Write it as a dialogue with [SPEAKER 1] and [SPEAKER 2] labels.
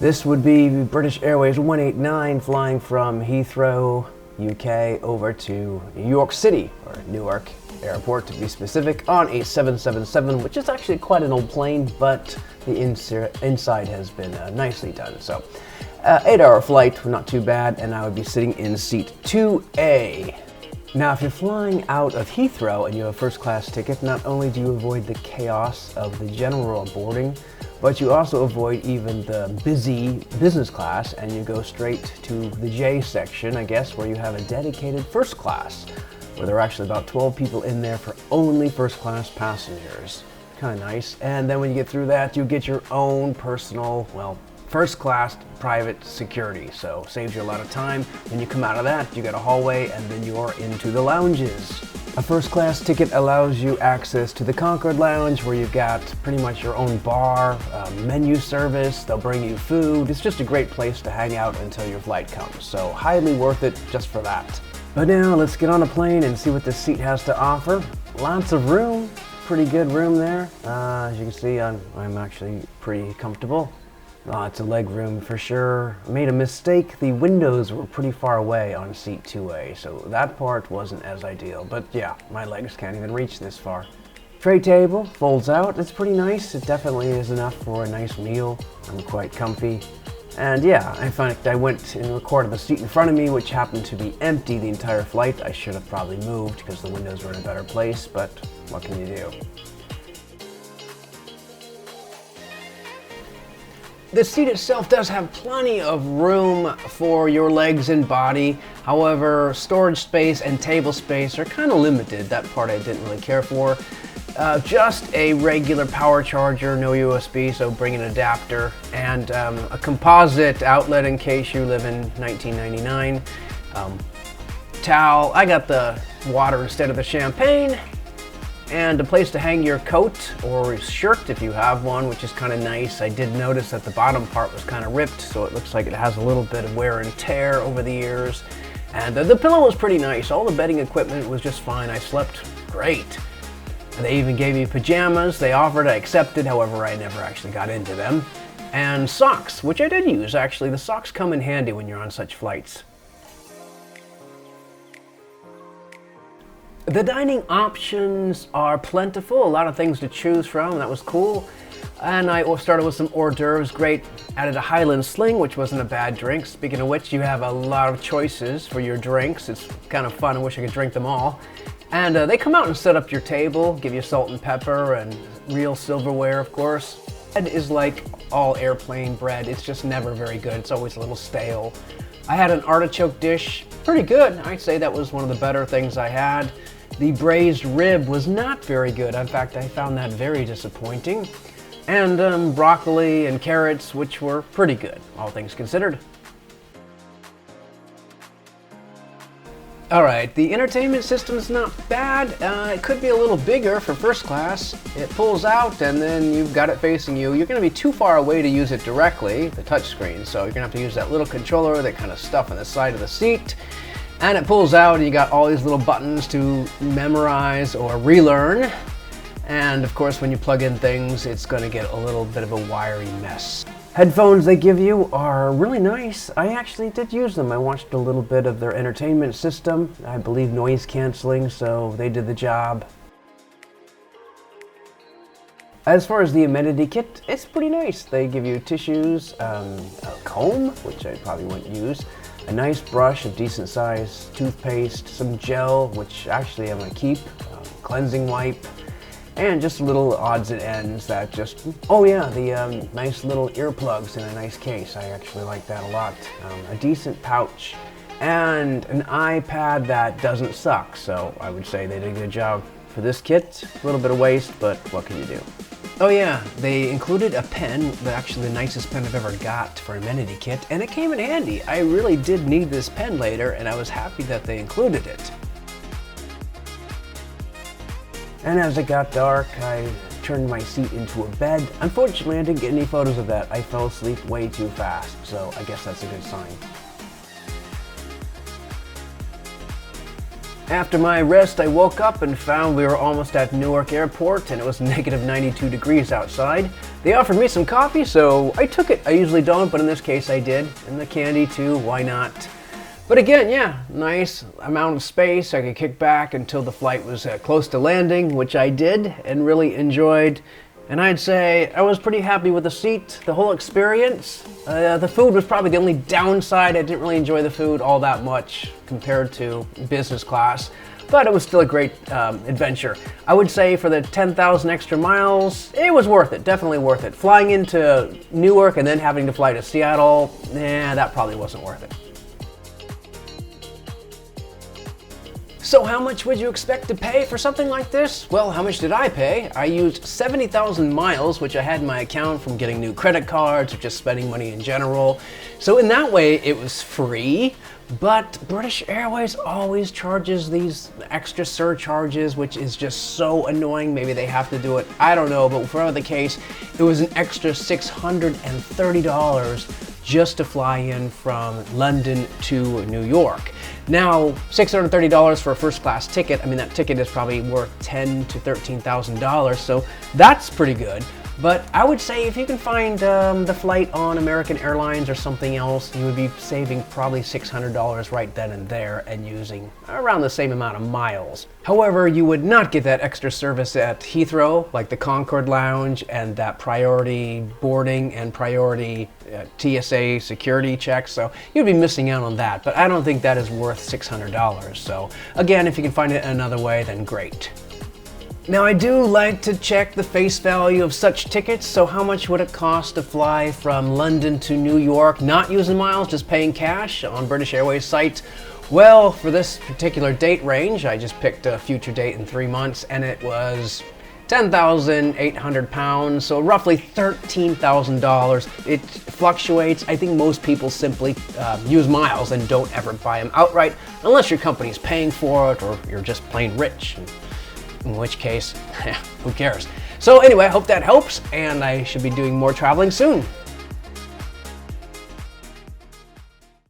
[SPEAKER 1] This would be British Airways 189 flying from Heathrow, UK over to New York City, or Newark Airport to be specific, on a 777, which is actually quite an old plane, but the inside has been nicely done. So 8-hour flight, not too bad, and I would be sitting in seat 2A. Now, if you're flying out of Heathrow and you have a first class ticket, not only do you avoid the chaos of the general boarding, but you also avoid even the busy business class, and you go straight to the J section, I guess, where you have a dedicated first class, where there are actually about 12 people in there for only first class passengers. Kind of nice. And then when you get through that, you get your own personal, well, first class private security, so saves you a lot of time. When you come out of that, you got a hallway, and then you're into the lounges. A first class ticket allows you access to the Concorde lounge, where you've got pretty much your own bar, menu service, they'll bring you food. It's just a great place to hang out until your flight comes, so highly worth it just for that. But now let's get on a plane and see what this seat has to offer. Lots of room, pretty good room there. As you can see, I'm actually pretty comfortable. Lots of leg room for sure. I made a mistake. The windows were pretty far away on seat 2A, so that part wasn't as ideal. But yeah, my legs can't even reach this far. Tray table folds out. It's pretty nice. It definitely is enough for a nice meal. I'm quite comfy. And yeah, in fact, I went and recorded the seat in front of me, which happened to be empty the entire flight. I should have probably moved because the windows were in a better place, but what can you do? The seat itself does have plenty of room for your legs and body. However, storage space and table space are kind of limited. That part I didn't really care for. Just a regular power charger, no USB, so bring an adapter, and a composite outlet in case you live in 1999. Towel. I got the water instead of the champagne. And a place to hang your coat or shirt if you have one, which is kind of nice. I did notice that the bottom part was kind of ripped, so it looks like it has a little bit of wear and tear over the years. And the pillow was pretty nice. All the bedding equipment was just fine. I slept great. They even gave me pajamas. They offered, I accepted, however I never actually got into them. And socks, which I did use actually. The socks come in handy when you're on such flights. The dining options are plentiful, a lot of things to choose from. That was cool. And I started with some hors d'oeuvres, great. Added a Highland Sling, which wasn't a bad drink. Speaking of which, you have a lot of choices for your drinks. It's kind of fun. I wish I could drink them all. And they come out and set up your table, give you salt and pepper and real silverware, of course. Bread is like all airplane bread. It's just never very good. It's always a little stale. I had an artichoke dish, pretty good. I'd say that was one of the better things I had. The braised rib was not very good. In fact, I found that very disappointing. And broccoli and carrots, which were pretty good, all things considered. All right, the entertainment system's not bad. It could be a little bigger for first class. It pulls out and then you've got it facing you. You're gonna be too far away to use it directly, the touchscreen, so you're gonna have to use that little controller, that kind of stuff on the side of the seat. And it pulls out and you got all these little buttons to memorize or relearn. And of course, when you plug in things, it's gonna get a little bit of a wiry mess. Headphones they give you are really nice. I actually did use them. I watched a little bit of their entertainment system. I believe noise canceling, so they did the job. As far as the Amenity Kit, it's pretty nice. They give you tissues, a comb, which I probably wouldn't use, a nice brush of decent size, toothpaste, some gel, which actually I'm gonna keep, cleansing wipe, and just little odds and ends that just, oh yeah, the nice little earplugs in a nice case. I actually like that a lot. A decent pouch, and an iPad that doesn't suck, so I would say they did a good job for this kit. A little bit of waste, but what can you do? Oh yeah, they included a pen, actually the nicest pen I've ever got for Amenity Kit, and it came in handy. I really did need this pen later, and I was happy that they included it. And as it got dark, I turned my seat into a bed. Unfortunately, I didn't get any photos of that. I fell asleep way too fast, so I guess that's a good sign. After my rest, I woke up and found we were almost at Newark Airport and it was negative 92 degrees outside. They offered me some coffee, so I took it. I usually don't, but in this case I did. And the candy too, why not? But again, yeah, nice amount of space. I could kick back until the flight was close to landing, which I did and really enjoyed. And I'd say I was pretty happy with the seat, the whole experience. The food was probably the only downside. I didn't really enjoy the food all that much compared to business class, but it was still a great adventure. I would say for the 10,000 extra miles, it was worth it, definitely worth it. Flying into Newark and then having to fly to Seattle, that probably wasn't worth it. So how much would you expect to pay for something like this? Well, how much did I pay? I used 70,000 miles, which I had in my account from getting new credit cards or just spending money in general. So in that way, it was free, but British Airways always charges these extra surcharges, which is just so annoying. Maybe they have to do it, I don't know, but whatever the case, it was an extra $630 just to fly in from London to New York. Now, $630 for a first class ticket, I mean, that ticket is probably worth $10,000 to $13,000, so that's pretty good. But I would say if you can find the flight on American Airlines or something else, you would be saving probably $600 right then and there and using around the same amount of miles. However, you would not get that extra service at Heathrow, like the Concorde Lounge and that priority boarding and priority TSA security checks, so you'd be missing out on that. But I don't think that is worth $600. So again, if you can find it another way, then great. Now I do like to check the face value of such tickets, so how much would it cost to fly from London to New York, not using miles, just paying cash on British Airways site? Well, for this particular date range, I just picked a future date in 3 months, and it was 10,800 pounds, so roughly $13,000. It fluctuates. I think most people simply use miles and don't ever buy them outright, unless your company's paying for it or you're just plain rich. In which case, who cares? So anyway, I hope that helps, and I should be doing more traveling soon.